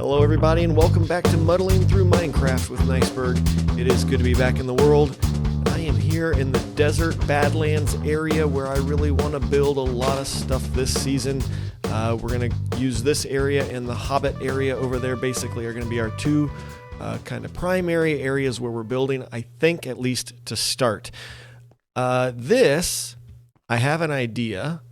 Hello everybody and welcome back to Muddling Through Minecraft with Niceberg. It is good to be back in the world. I am here in the desert Badlands area where I really want to build a lot of stuff this season. We're going to use this area and the Hobbit area over there basically are going to be our two kind of primary areas where we're building, I think, at least to start. I have an idea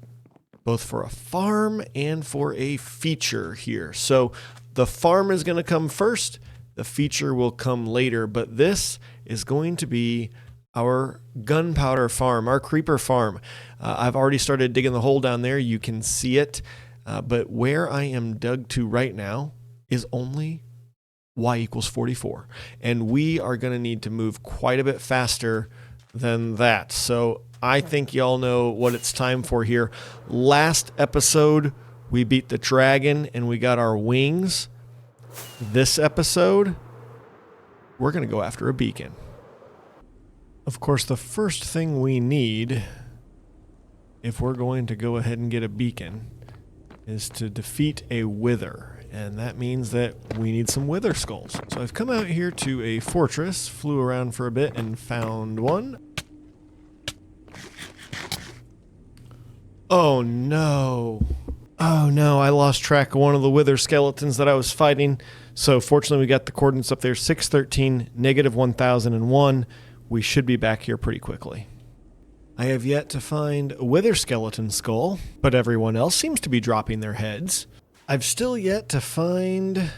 both for a farm and for a feature here. So the farm is going to come first, the feature will come later, but this is going to be our gunpowder farm, our creeper farm. I've already started digging the hole down there. You can see it, but where I am dug to right now is only y equals 44, and we are going to need to move quite a bit faster than that. So I think y'all know what it's time for here. Last episode, we beat the dragon and we got our wings. This episode, we're going to go after a beacon. Of course, the first thing we need, if we're going to go ahead and get a beacon, is to defeat a wither. And that means that we need some wither skulls. So I've come out here to a fortress, flew around for a bit and found one. Oh no. Oh no, I lost track of one of the wither skeletons that I was fighting. So fortunately we got the coordinates up there, 613, negative 1001. We should be back here pretty quickly. I have yet to find a wither skeleton skull, but everyone else seems to be dropping their heads. I've still yet to find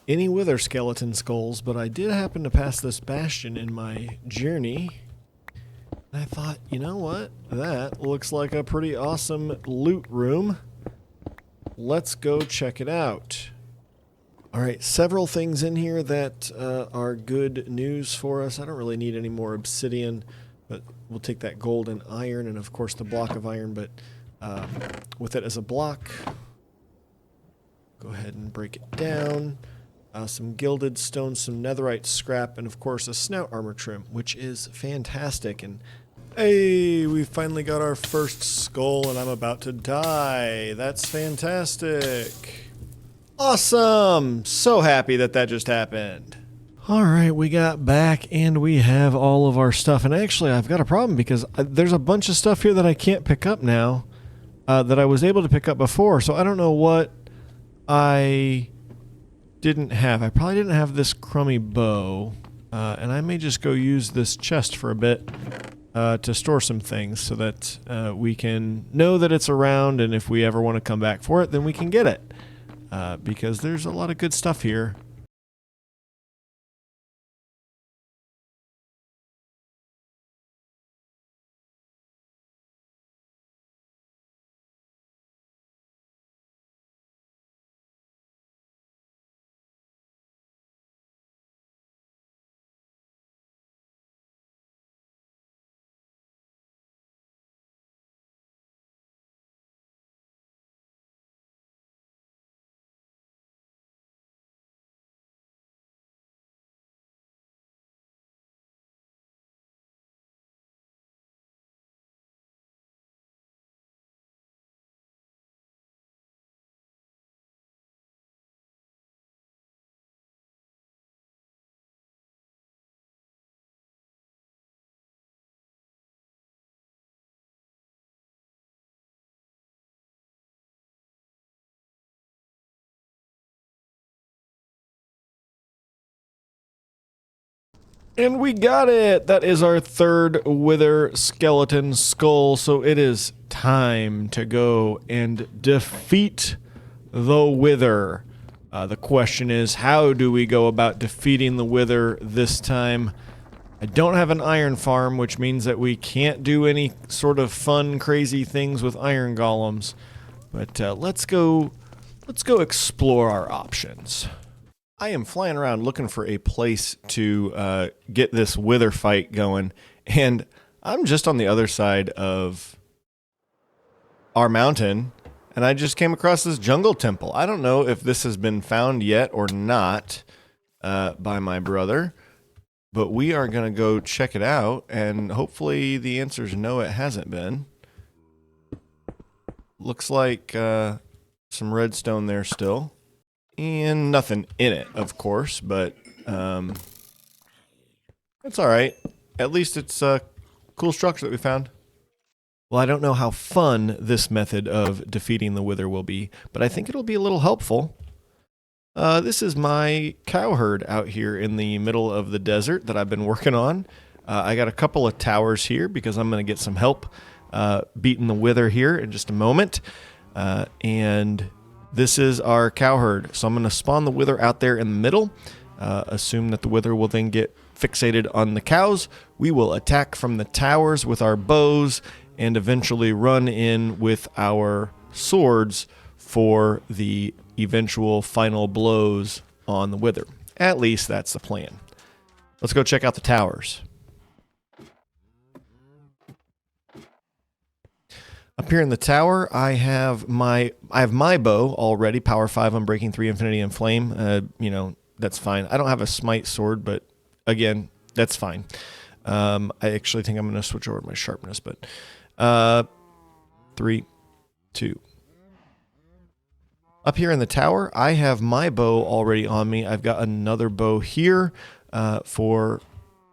any wither skeleton skulls, but I did happen to pass this bastion in my journey. And I thought, you know what? That looks like a pretty awesome loot room. Let's go check it out. All right, several things in here that are good news for us. I don't really need any more obsidian, but we'll take that gold and iron and, of course, the block of iron. But with it as a block, go ahead and break it down. Some gilded stone, some netherite scrap, and, of course, a snout armor trim, which is fantastic. And hey, we finally got our first skull, and I'm about to die. That's fantastic. Awesome! So happy that that just happened. All right, we got back, and we have all of our stuff. And actually, I've got a problem because there's a bunch of stuff here that I can't pick up now that I was able to pick up before. So I don't know what I didn't have. I probably didn't have this crummy bow, and I may just go use this chest for a bit. To store some things so that we can know that it's around, and if we ever want to come back for it, then we can get it. Because there's a lot of good stuff here. And we got it! That is our third wither skeleton skull, so it is time to go and defeat the wither. The question is, how do we go about defeating the wither this time? I don't have an iron farm, which means that we can't do any sort of fun, crazy things with iron golems. But let's go explore our options. I am flying around looking for a place to get this wither fight going, and I'm just on the other side of our mountain, and I just came across this jungle temple. I don't know if this has been found yet or not by my brother, but we are going to go check it out, and hopefully the answer is no, it hasn't been. Looks like some redstone there still. And nothing in it, of course, but it's all right. At least it's a cool structure that we found. Well, I don't know how fun this method of defeating the wither will be, but I think it'll be a little helpful. This is my cow herd out here in the middle of the desert that I've been working on. I got a couple of towers here because I'm going to get some help beating the wither here in just a moment. And this is our cow herd. So I'm going to spawn the wither out there in the middle. Assume that the wither will then get fixated on the cows. We will attack from the towers with our bows and eventually run in with our swords for the eventual final blows on the wither. At least that's the plan. Let's go check out the towers. Up here in the tower, I have my bow already, power 5, Unbreaking 3, Infinity and Flame. You know, that's fine. I don't have a smite sword, but again, that's fine. I actually think I'm going to switch over to my sharpness, but 3, 2. Up here in the tower, I have my bow already on me. I've got another bow here for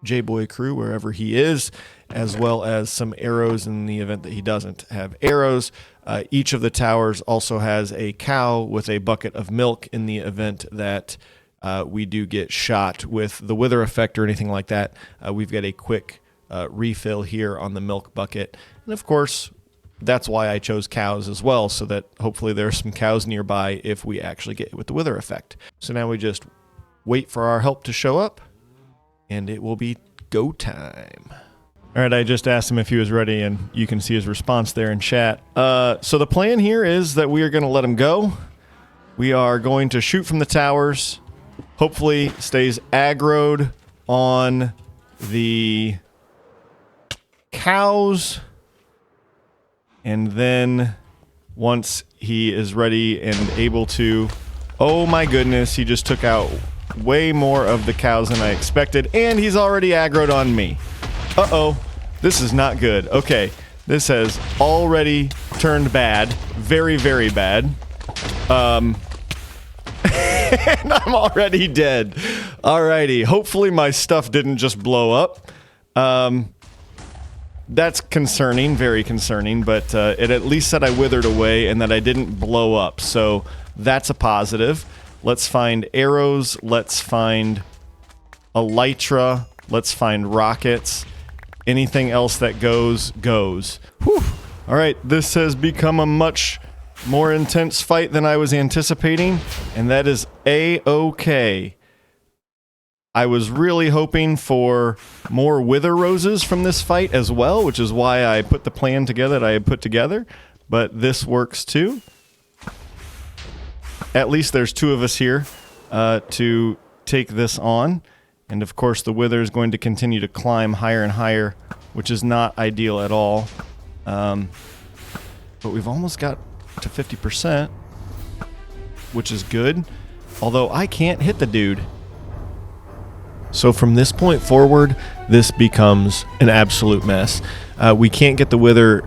J-Boy Crew, wherever he is, as well as some arrows in the event that he doesn't have arrows. Each of the towers also has a cow with a bucket of milk in the event that we do get shot with the wither effect or anything like that. We've got a quick refill here on the milk bucket. And of course, that's why I chose cows as well, so that hopefully there are some cows nearby if we actually get hit with the wither effect. So now we just wait for our help to show up, and it will be go time. All right, I just asked him if he was ready, and you can see his response there in chat. So the plan here is that we are going to let him go. We are going to shoot from the towers. Hopefully stays aggroed on the cows. And then once he is ready and able to... Oh my goodness, he just took out way more of the cows than I expected. And he's already aggroed on me. Uh-oh. This is not good. Okay, this has already turned bad. Very, very bad. And I'm already dead. Alrighty, hopefully my stuff didn't just blow up. That's concerning, very concerning, but it at least said I withered away and that I didn't blow up, so that's a positive. Let's find arrows, let's find elytra, let's find rockets. Anything else that goes, goes. Whew. All right, this has become a much more intense fight than I was anticipating, and that is A-okay. I was really hoping for more wither roses from this fight as well, which is why I put the plan together that I had put together, but this works too. At least there's 2 of us here to take this on. And of course the wither is going to continue to climb higher and higher, which is not ideal at all. But we've almost got to 50%, which is good. Although I can't hit the dude. So from this point forward, this becomes an absolute mess. We can't get the wither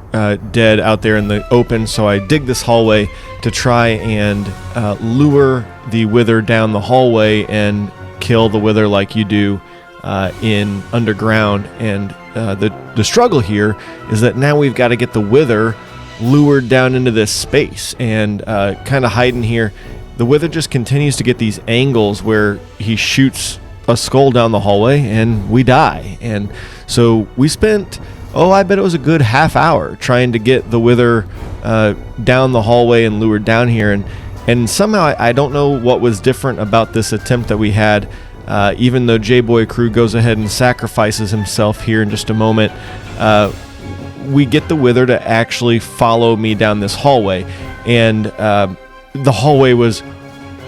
dead out there in the open, so I dig this hallway to try and lure the wither down the hallway and kill the wither like you do in underground. And the struggle here is that now we've got to get the wither lured down into this space and kind of hiding here. The wither just continues to get these angles where he shoots a skull down the hallway and we die. And so we spent, I bet it was a good half hour trying to get the wither down the hallway and lured down here. And somehow I don't know what was different about this attempt that we had, even though J-Boy Crew goes ahead and sacrifices himself here in just a moment. We get the wither to actually follow me down this hallway. And the hallway was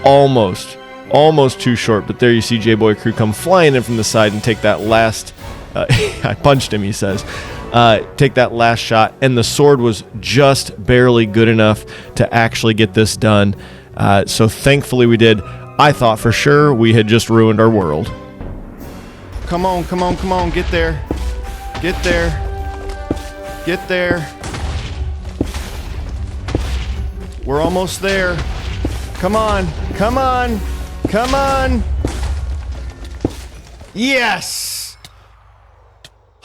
almost too short, but there you see J-Boy Crew come flying in from the side and take that last... I punched him, he says. Take that last shot, and the sword was just barely good enough to actually get this done. So thankfully we did. I thought for sure we had just ruined our world. Come on, come on, come on, get there. Get there. Get there. We're almost there. Come on. Come on. Come on. Yes.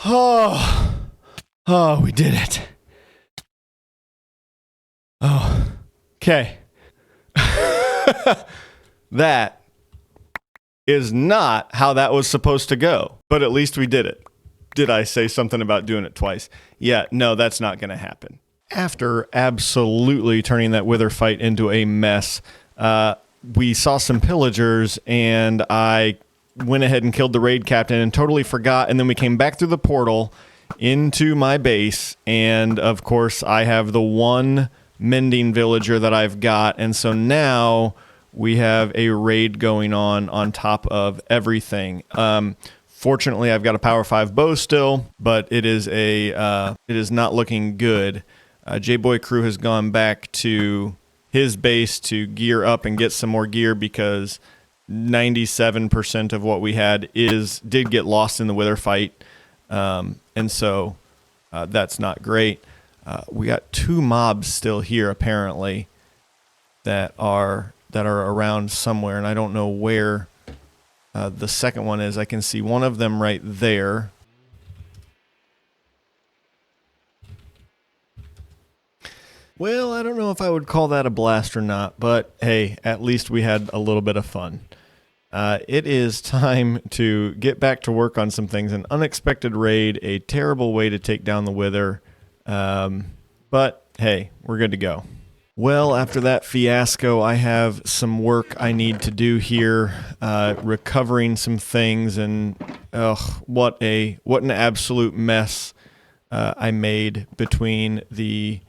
Oh. Oh, we did it. Oh. Okay. That is not how that was supposed to go, but at least we did it. Did I say something about doing it twice? Yeah, no, that's not going to happen. After absolutely turning that wither fight into a mess, we saw some pillagers, and I went ahead and killed the raid captain and totally forgot, and then we came back through the portal into my base, and of course I have the one mending villager that I've got, and so now we have a raid going on top of everything. Fortunately, I've got a power 5 bow still, but it is not looking good. J-Boy Crew has gone back to his base to gear up and get some more gear because 97% of what we had did get lost in the wither fight, and so that's not great. We got 2 mobs still here apparently that are around somewhere, and I don't know where the second one is. I can see one of them right there. Well, I don't know if I would call that a blast or not, but hey, at least we had a little bit of fun. It is time to get back to work on some things. An unexpected raid, a terrible way to take down the wither, but hey, we're good to go. Well, after that fiasco, I have some work I need to do here, recovering some things, and what an absolute mess I made between the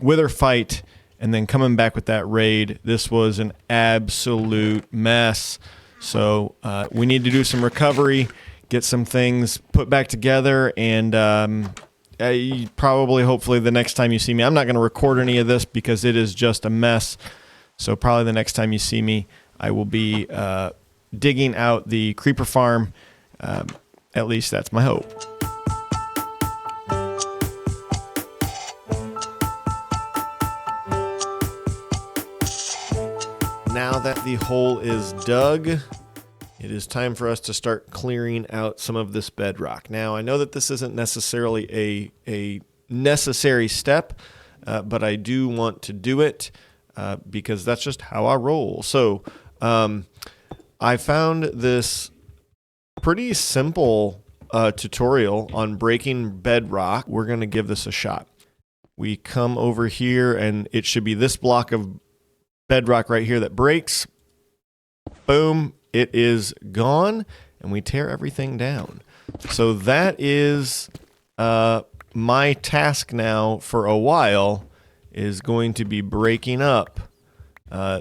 wither fight and then coming back with that raid. This was an absolute mess. So we need to do some recovery, get some things put back together, and probably, hopefully, the next time you see me, I'm not going to record any of this because it is just a mess. So probably the next time you see me, I will be digging out the creeper farm. At least that's my hope. Now that the hole is dug, it is time for us to start clearing out some of this bedrock. Now, I know that this isn't necessarily a necessary step, but I do want to do it because that's just how I roll. So I found this pretty simple tutorial on breaking bedrock. We're going to give this a shot. We come over here, and it should be this block of bedrock right here that breaks. Boom. It is gone, and we tear everything down. So that is my task now for a while, is going to be breaking up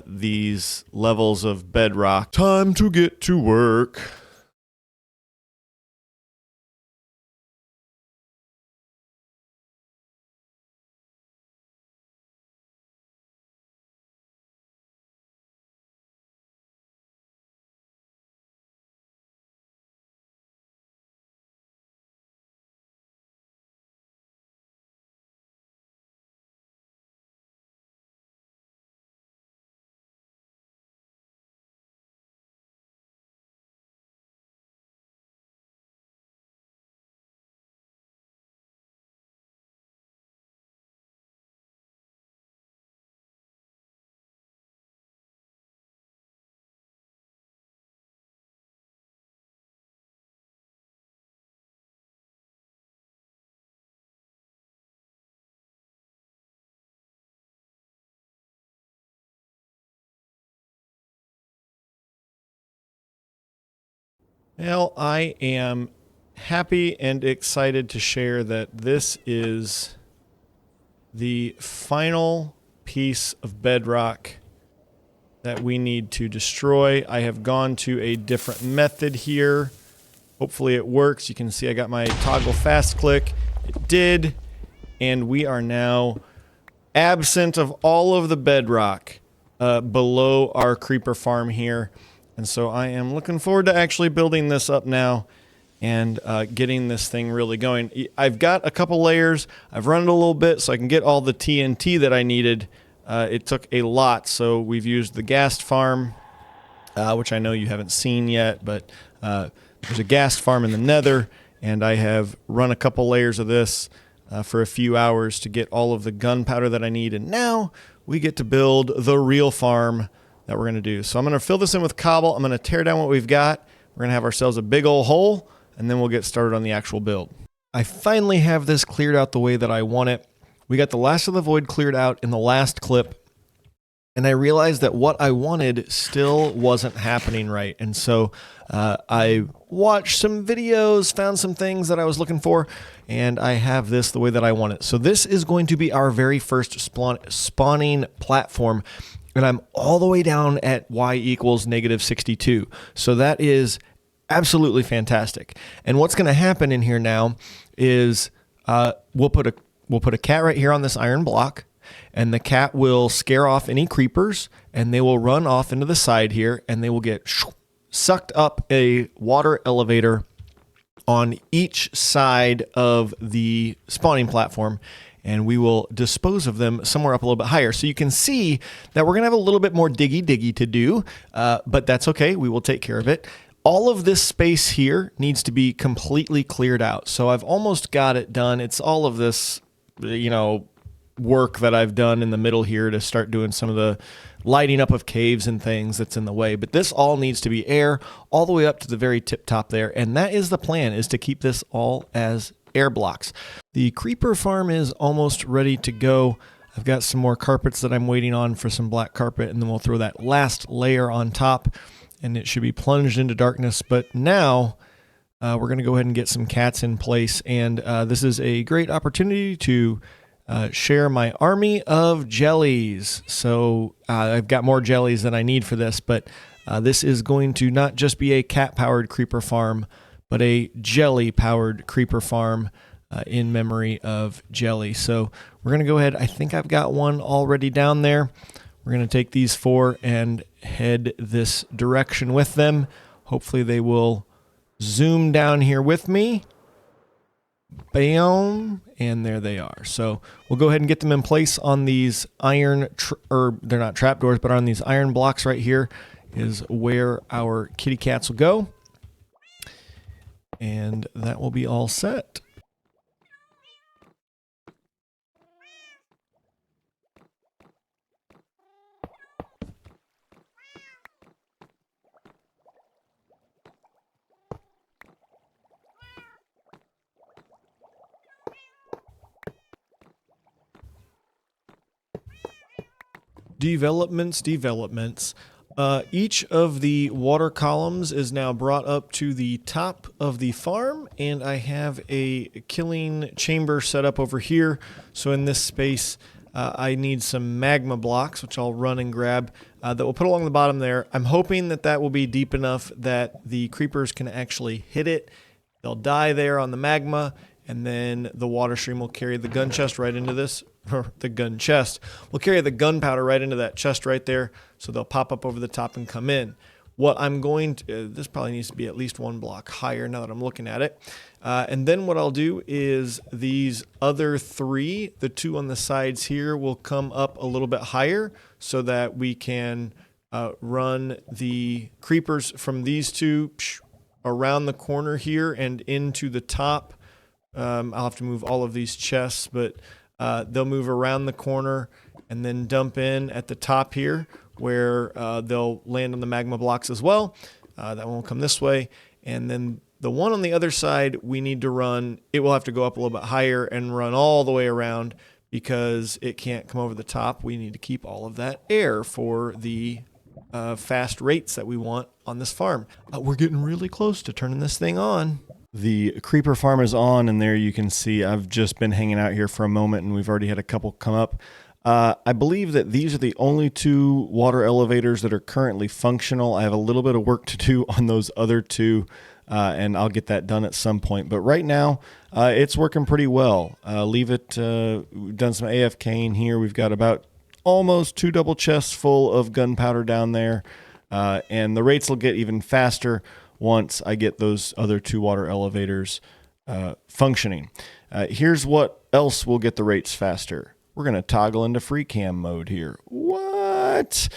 these levels of bedrock. Time to get to work. Well, I am happy and excited to share that this is the final piece of bedrock that we need to destroy. I have gone to a different method here. Hopefully it works. You can see I got my toggle fast click. It did. And we are now absent of all of the bedrock below our creeper farm here. And so I am looking forward to actually building this up now and getting this thing really going. I've got a couple layers. I've run it a little bit so I can get all the TNT that I needed It took a lot, so we've used the ghast farm, which I know you haven't seen yet, but there's a ghast farm in the nether, and I have run a couple layers of this for a few hours to get all of the gunpowder that I need, and now we get to build the real farm that we're going to do. So I'm going to fill this in with cobble. I'm going to tear down what we've got. We're going to have ourselves a big old hole, and then we'll get started on the actual build. I finally have this cleared out the way that I want it. We got the last of the void cleared out in the last clip, and I realized that what I wanted still wasn't happening right. And so I watched some videos, found some things that I was looking for, and I have this the way that I want it. So this is going to be our very first spawning platform, and I'm all the way down at y equals -62. So that is absolutely fantastic. And what's going to happen in here now is we'll put a cat right here on this iron block, and the cat will scare off any creepers, and they will run off into the side here, and they will get sucked up a water elevator on each side of the spawning platform, and we will dispose of them somewhere up a little bit higher. So you can see that we're going to have a little bit more diggy to do, but that's okay. We will take care of it. All of this space here needs to be completely cleared out. So I've almost got it done. It's all of this, work that I've done in the middle here to start doing some of the lighting up of caves and things that's in the way. But this all needs to be air all the way up to the very tip top there. And that is the plan, is to keep this all as air blocks. The creeper farm is almost ready to go. I've got some more carpets that I'm waiting on for some black carpet, and then we'll throw that last layer on top, and it should be plunged into darkness. But now we're going to go ahead and get some cats in place, and this is a great opportunity to share my army of jellies. So I've got more jellies than I need for this, but this is going to not just be a cat-powered creeper farm, but a jelly-powered creeper farm in memory of Jelly. So we're going to go ahead. I think I've got one already down there. We're going to take these 4 and head this direction with them. Hopefully they will zoom down here with me. Bam, and there they are. So we'll go ahead and get them in place on these iron, they're not trapdoors, but on these iron blocks right here is where our kitty cats will go. And that will be all set. Developments. Each of the water columns is now brought up to the top of the farm, and I have a killing chamber set up over here. So in this space, I need some magma blocks, which I'll run and grab, that we'll put along the bottom there. I'm hoping that that will be deep enough that the creepers can actually hit it. They'll die there on the magma, and then the water stream will carry the gun chest right into this. The gun chest. We'll carry the gunpowder right into that chest right there, so they'll pop up over the top and come in. What I'm going to, this probably needs to be at least 1 block higher now that I'm looking at it. And then what I'll do is these other 3, the 2 on the sides here, will come up a little bit higher so that we can run the creepers from these 2 around the corner here and into the top. I'll have to move all of these chests, but they'll move around the corner and then dump in at the top here, where they'll land on the magma blocks as well. That one will come this way. And then the one on the other side, we need to run, it will have to go up a little bit higher and run all the way around because it can't come over the top. We need to keep all of that air for the fast rates that we want on this farm. We're getting really close to turning this thing on. The creeper farm is on, and there you can see I've just been hanging out here for a moment, and we've already had a couple come up. I believe that these are the only 2 water elevators that are currently functional. I have a little bit of work to do on those other 2, and I'll get that done at some point. But right now, it's working pretty well. We've done some AFKing here. We've got about almost 2 double chests full of gunpowder down there, and the rates will get even faster once I get those other 2 water elevators functioning. Here's what else will get the rates faster. we're going to toggle into free cam mode here. What?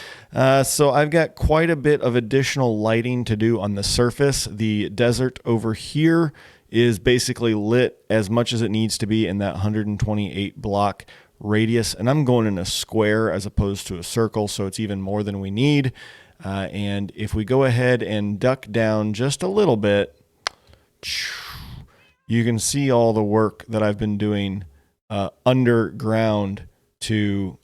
So I've got quite a bit of additional lighting to do on the surface. The desert over here is basically lit as much as it needs to be in that 128 block radius. And I'm going in a square as opposed to a circle, so it's even more than we need. And if we go ahead and duck down just a little bit, you can see all the work that I've been doing underground to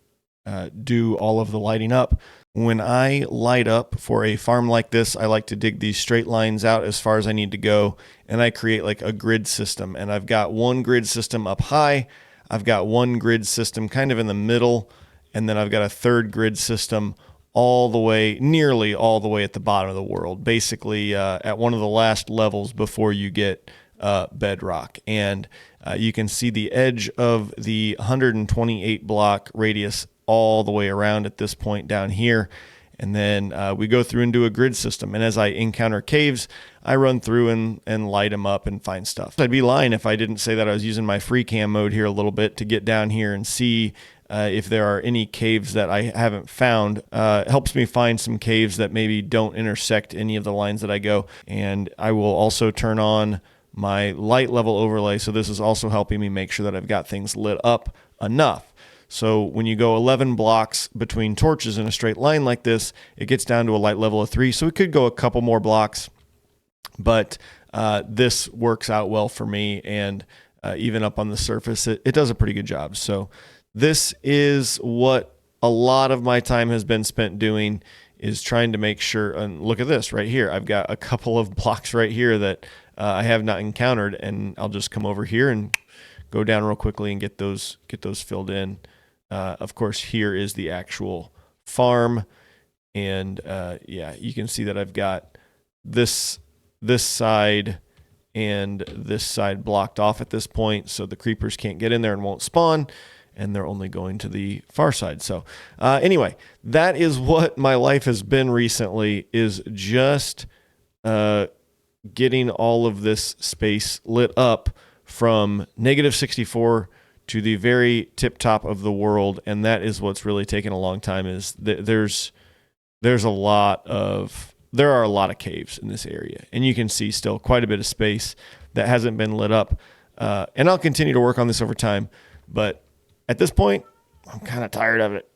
do all of the lighting up. When I light up for a farm like this, I like to dig these straight lines out as far as I need to go, and I create like a grid system. And I've got one grid system up high, I've got one grid system kind of in the middle, and then I've got a third grid system all the way, nearly all the way at the bottom of the world, basically at one of the last levels before you get Bedrock. And you can see the edge of the 128 block radius all the way around at this point down here. And then we go through and do a grid system. And as I encounter caves, I run through and light them up and find stuff. I'd be lying if I didn't say that I was using my free cam mode here a little bit to get down here and see if there are any caves that I haven't found. It helps me find some caves that maybe don't intersect any of the lines that I go. And I will also turn on my light level overlay. So this is also helping me make sure that I've got things lit up enough. So when you go 11 blocks between torches in a straight line like this, it gets down to a light level of 3. So we could go a couple more blocks, but this works out well for me. And even up on the surface, it does a pretty good job. So this is what a lot of my time has been spent doing, is trying to make sure, and look at this right here. I've got a couple of blocks right here that I have not encountered, and I'll just come over here and go down real quickly and get those filled in. Of course, here is the actual farm, and yeah, you can see that I've got this side and this side blocked off at this point, so the creepers can't get in there and won't spawn, and they're only going to the far side. So anyway, that is what my life has been recently, is just getting all of this space lit up from -64 to the very tip top of the world. And that is what's really taken a long time, is there are a lot of caves in this area, and you can see still quite a bit of space that hasn't been lit up. And I'll continue to work on this over time, but at this point, I'm kind of tired of it.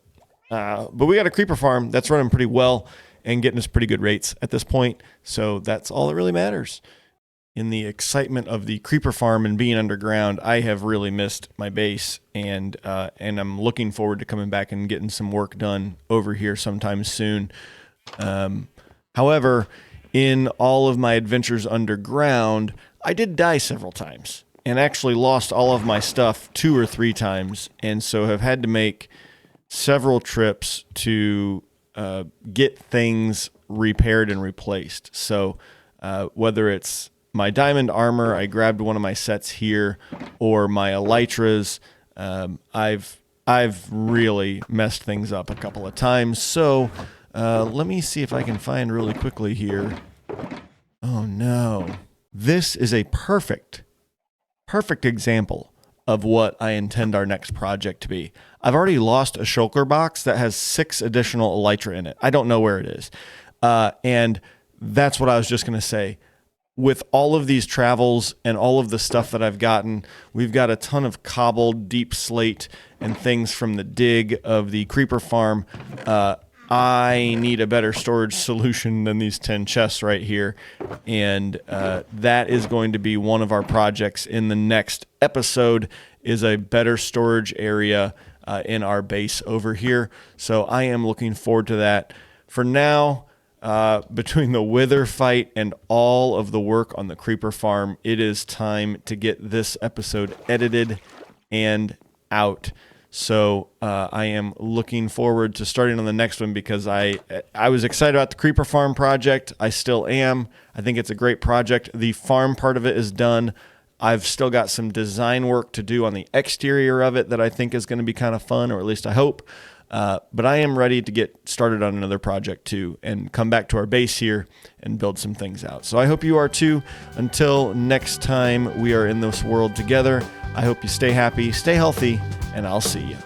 But we got a creeper farm that's running pretty well and getting us pretty good rates at this point. So that's all that really matters. In the excitement of the creeper farm and being underground, I have really missed my base, and I'm looking forward to coming back and getting some work done over here sometime soon. However, in all of my adventures underground, I did die several times and actually lost all of my stuff 2 or 3 times, and so have had to make several trips to get things repaired and replaced. So whether it's my diamond armor, I grabbed one of my sets here, or my elytras, I've really messed things up a couple of times. So let me see if I can find really quickly here. Oh no. This is a perfect example of what I intend our next project to be. I've already lost a shulker box that has 6 additional elytra in it. I don't know where it is. And that's what I was just going to say. With all of these travels and all of the stuff that I've gotten, we've got a ton of cobbled deep slate and things from the dig of the creeper farm. I need a better storage solution than these 10 chests right here. And that is going to be one of our projects in the next episode, is a better storage area in our base over here. So I am looking forward to that. For now, between the wither fight and all of the work on the creeper farm, it is time to get this episode edited and out. So I am looking forward to starting on the next one, because I was excited about the creeper farm project. I still am. I think it's a great project. The farm part of it is done. I've still got some design work to do on the exterior of it that I think is going to be kind of fun, or at least I hope. But I am ready to get started on another project too, and come back to our base here and build some things out. So I hope you are too. Until next time we are in this world together, I hope you stay happy, stay healthy, and I'll see you.